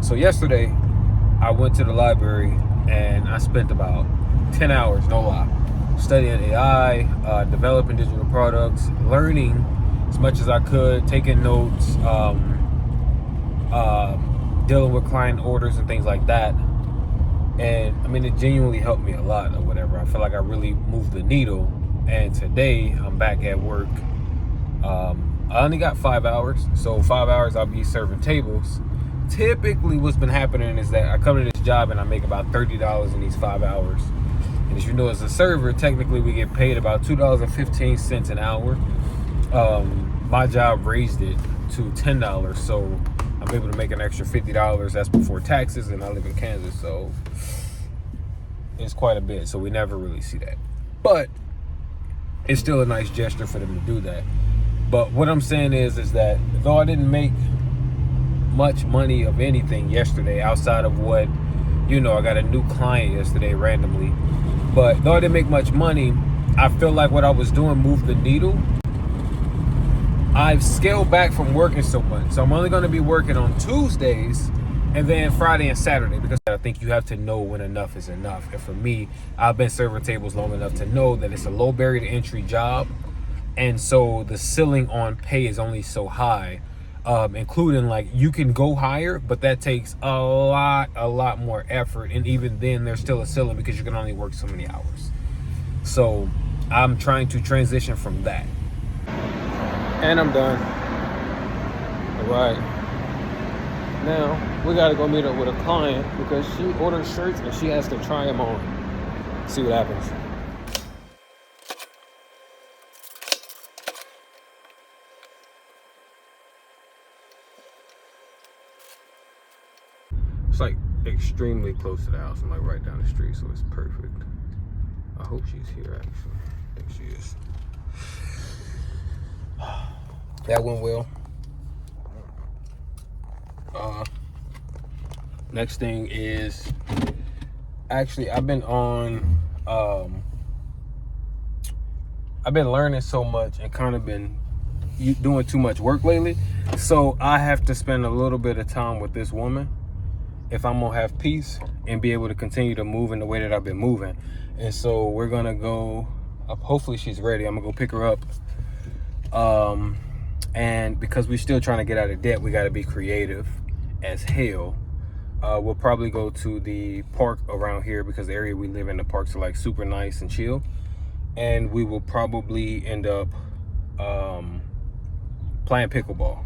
So yesterday, I went to the library and I spent about 10 hours, no lie, studying AI, developing digital products, learning as much as I could, taking notes, dealing with client orders and things like that. And I mean, it genuinely helped me a lot or whatever. I feel like I really moved the needle. And today I'm back at work. I only got 5 hours. So 5 hours I'll be serving tables. Typically what's been happening is that I come to this job and I make about $30 in these 5 hours. And as you know, as a server, technically we get paid about $2.15 an hour. My job raised it to $10, so I'm able to make an extra $50. That's before taxes, and I live in Kansas, so it's quite a bit. So we never really see that, but it's still a nice gesture for them to do that. But what I'm saying is that though I didn't make much money of anything yesterday outside of what, I got a new client yesterday randomly, but though I didn't make much money, I feel like what I was doing moved the needle. I've scaled back from working so much, so I'm only going to be working on Tuesdays and then Friday and Saturday, because I think you have to know when enough is enough. And for me, I've been serving tables long enough to know that it's a low barrier to entry job, and so the ceiling on pay is only so high, including like you can go higher, but that takes a lot more effort, and even then there's still a ceiling because you can only work so many hours. So I'm trying to transition from that. And I'm done. All right. Now we gotta go meet up with a client because she ordered shirts and she has to try them on. See what happens. It's like extremely close to the house. I'm like right down the street, so it's perfect. I hope she's here actually. I think she is. That went well. Next thing is, actually I've been learning so much and kind of been doing too much work lately. So I have to spend a little bit of time with this woman if I'm gonna have peace and be able to continue to move in the way that I've been moving. And so we're gonna go up. Hopefully she's ready. I'm gonna go pick her up. And because we're still trying to get out of debt, we got to be creative as hell. We'll probably go to the park around here because the area we live in, the parks are like super nice and chill. And we will probably end up playing pickleball.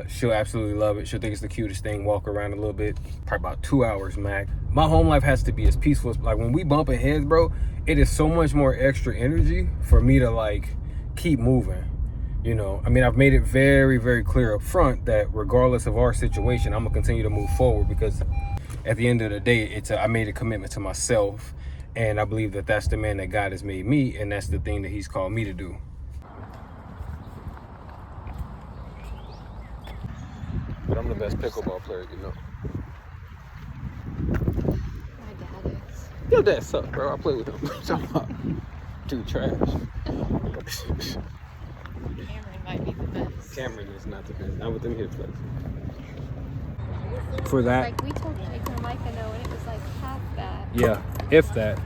She'll absolutely love it. She'll think it's the cutest thing. Walk around a little bit, probably about 2 hours max. My home life has to be as peaceful as, like when we bumping heads, bro, it is so much more extra energy for me to like keep moving. I mean, I've made it very, very clear up front that regardless of our situation, I'm gonna continue to move forward, because at the end of the day, I made a commitment to myself, and I believe that that's the man that God has made me, and that's the thing that he's called me to do. But I'm the best pickleball player, My dad is. Your dad sucks, bro. I play with him. Dude, trash. Cameron might be the best. Cameron is not the best. Not with them hip flex. For that, Like we told Jake and Micah no, and it was like half that. yeah, if that.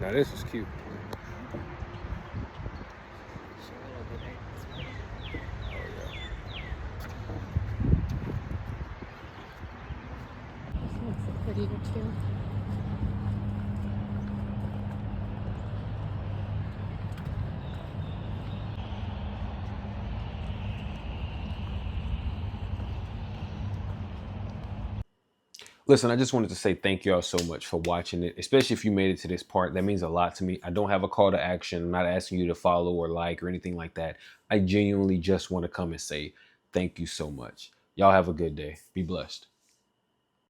Now this is cute. Prettier too. Listen, I just wanted to say thank y'all so much for watching it, especially if you made it to this part. That means a lot to me. I don't have a call to action. I'm not asking you to follow or like or anything like that. I genuinely just want to come and say thank you so much. Y'all have a good day. Be blessed.